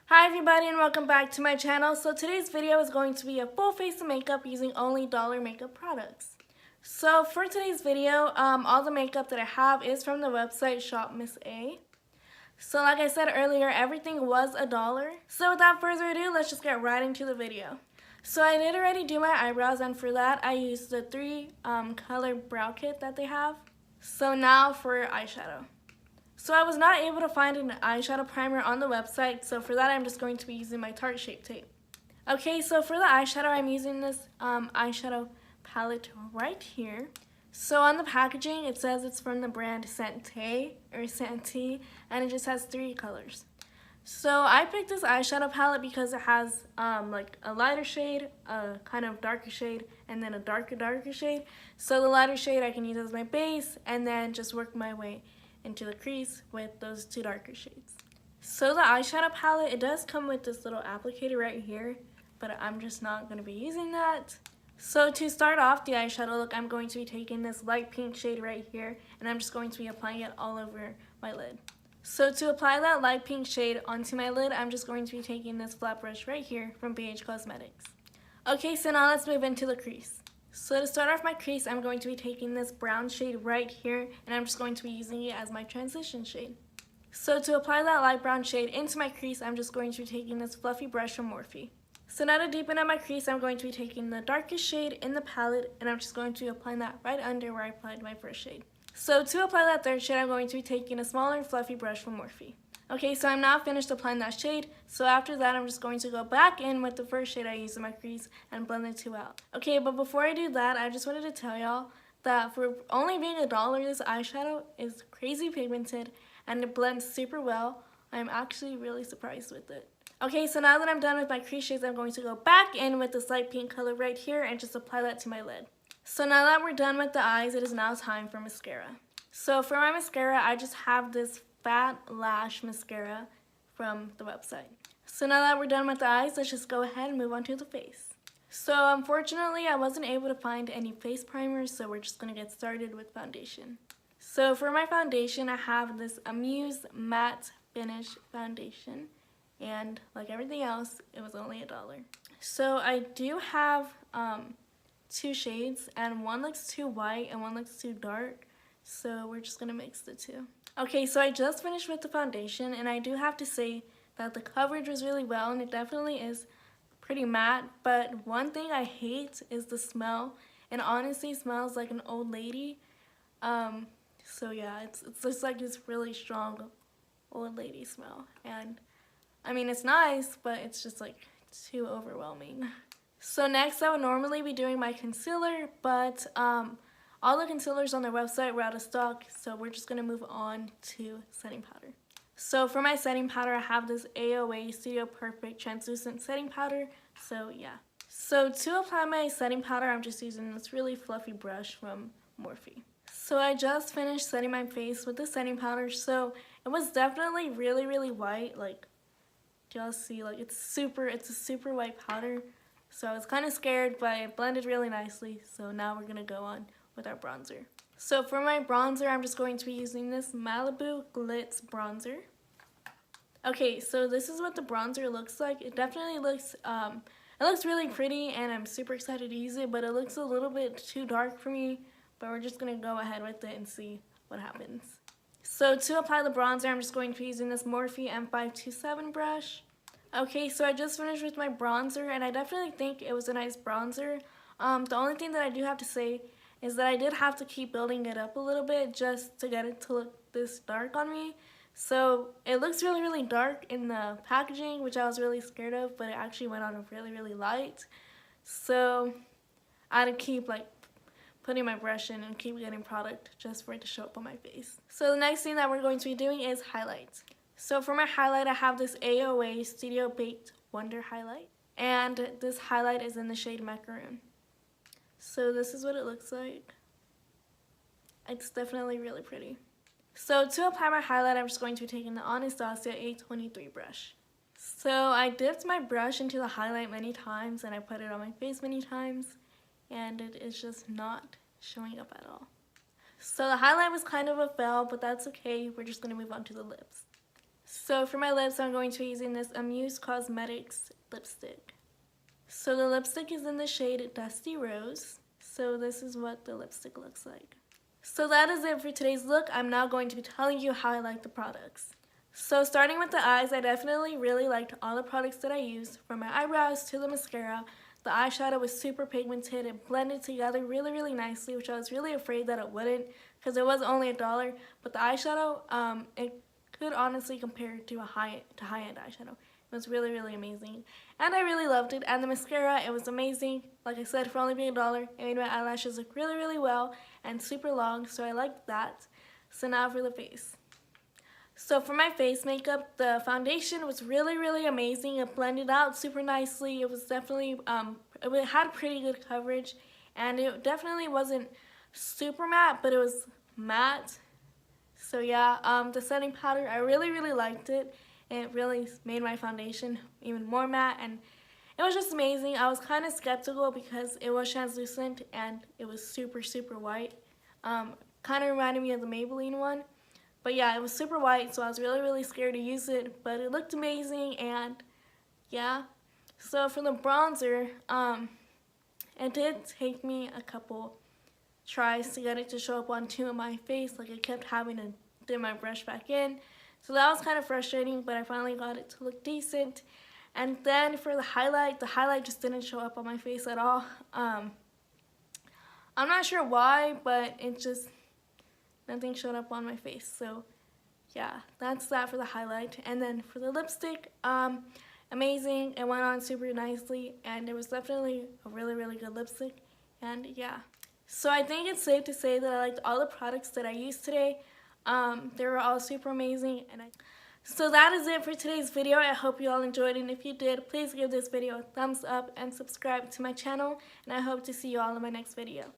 Hi everybody and welcome back to my channel. So today's video is going to be a full face of makeup using only dollar makeup products. So for today's video, all the makeup that I have is from the website ShopMissA. So like I said earlier, everything was $1. So without further ado, let's just get right into the video. So I did already do my eyebrows, and for that I used the 3 color brow kit that they have. So now for eyeshadow. So I was not able to find an eyeshadow primer on the website, so for that I'm just going to be using my Tarte Shape Tape. Okay, so for the eyeshadow, I'm using this eyeshadow palette right here. So on the packaging it says it's from the brand Sante, and it just has 3 colors. So I picked this eyeshadow palette because it has like a lighter shade, a kind of darker shade, and then a darker shade. So the lighter shade I can use as my base and then just work my way into the crease with those 2 darker shades. So the eyeshadow palette, it does come with this little applicator right here, but I'm just not going to be using that. So to start off the eyeshadow look, I'm going to be taking this light pink shade right here, and I'm just going to be applying it all over my lid. So to apply that light pink shade onto my lid, I'm just going to be taking this flat brush right here from BH Cosmetics. Okay, so now let's move into the crease. So to start off my crease, I'm going to be taking this brown shade right here, and I'm just going to be using it as my transition shade. So to apply that light brown shade into my crease, I'm just going to be taking this fluffy brush from Morphe. So now to deepen up my crease, I'm going to be taking the darkest shade in the palette, and I'm just going to be applying that right under where I applied my first shade. So to apply that third shade, I'm going to be taking a smaller fluffy brush from Morphe. Okay, so I'm now finished applying that shade, so after that I'm just going to go back in with the first shade I used in my crease and blend the 2 out. Okay, but before I do that, I just wanted to tell y'all that for only being $1, this eyeshadow is crazy pigmented and it blends super well. I'm actually really surprised with it. Okay, so now that I'm done with my crease shades, I'm going to go back in with this light pink color right here and just apply that to my lid. So now that we're done with the eyes, it is now time for mascara. So for my mascara, I just have this Fat Lash mascara from the website. So now that we're done with the eyes, let's just go ahead and move on to the face. So unfortunately, I wasn't able to find any face primers, so we're just going to get started with foundation. So for my foundation, I have this Amuse Matte Finish foundation, and like everything else, it was only $1. So I do have 2 shades, and one looks too white and one looks too dark, so we're just going to mix the 2. Okay, so I just finished with the foundation, and I do have to say that the coverage was really well, and it definitely is pretty matte, but one thing I hate is the smell. It honestly smells like an old lady. So yeah, it's just like this really strong old lady smell, and I mean it's nice, but it's just like too overwhelming. So next I would normally be doing my concealer, but all the concealers on their website were out of stock, so we're just going to move on to setting powder. So for my setting powder, I have this AOA Studio Perfect Translucent Setting Powder, so yeah. So to apply my setting powder, I'm just using this really fluffy brush from Morphe. So I just finished setting my face with the setting powder, so it was definitely really white. Like, do y'all see? Like, it's a super white powder. So I was kind of scared, but it blended really nicely, so now we're going to go on with our bronzer. So for my bronzer, I'm just going to be using this Malibu Glitz bronzer. Okay, so this is what the bronzer looks like. It definitely looks, it looks really pretty, and I'm super excited to use it, but it looks a little bit too dark for me, but we're just going to go ahead with it and see what happens. So to apply the bronzer, I'm just going to be using this Morphe M527 brush. Okay, so I just finished with my bronzer, and I definitely think it was a nice bronzer. The only thing that I do have to say is that I did have to keep building it up a little bit just to get it to look this dark on me. So it looks really dark in the packaging, which I was really scared of, but it actually went on really light. So I had to keep like putting my brush in and keep getting product just for it to show up on my face. So the next thing that we're going to be doing is highlights. So for my highlight, I have this AOA Studio Baked Wonder highlight, and this highlight is in the shade Macaroon. So this is what it looks like. It's definitely really pretty. So to apply my highlight, I'm just going to be taking the Anastasia A23 brush. So I dipped my brush into the highlight many times, and I put it on my face many times, and it is just not showing up at all. So the highlight was kind of a fail, but that's okay. We're just going to move on to the lips. So for my lips, I'm going to be using this Muse Cosmetics lipstick. So the lipstick is in the shade Dusty Rose. So this is what the lipstick looks like. So that is it for today's look. I'm now going to be telling you how I like the products. So starting with the eyes, I definitely really liked all the products that I used. From my eyebrows to the mascara. The eyeshadow was super pigmented. It blended together really, really nicely, which I was really afraid that it wouldn't because it was only $1. But the eyeshadow, it could honestly compare to high-end eyeshadow. It was really, really amazing. And I really loved it. And the mascara, it was amazing. Like I said, for only being $1, it made my eyelashes look really, really well and super long, so I liked that. So now for the face. So for my face makeup, the foundation was really, really amazing. It blended out super nicely. It was definitely, it had pretty good coverage. And it definitely wasn't super matte, but it was matte. So yeah, the setting powder, I really, really liked it. It really made my foundation even more matte, and it was just amazing. I was kind of skeptical because it was translucent and it was super, super white. Kind of reminded me of the Maybelline one. But yeah, it was super white, so I was really, really scared to use it. But it looked amazing, and yeah. So for the bronzer, it did take me a couple tries to get it to show up onto my face. Like, I kept having to dip my brush back in. So that was kind of frustrating, but I finally got it to look decent. And then for the highlight just didn't show up on my face at all. I'm not sure why, but it just, nothing showed up on my face. So yeah, that's that for the highlight. And then for the lipstick, amazing. It went on super nicely, and it was definitely a really, really good lipstick. And yeah. So I think it's safe to say that I liked all the products that I used today. They were all super amazing, so that is it for today's video. I hope you all enjoyed, and if you did, please give this video a thumbs up and subscribe to my channel, and I hope to see you all in my next video.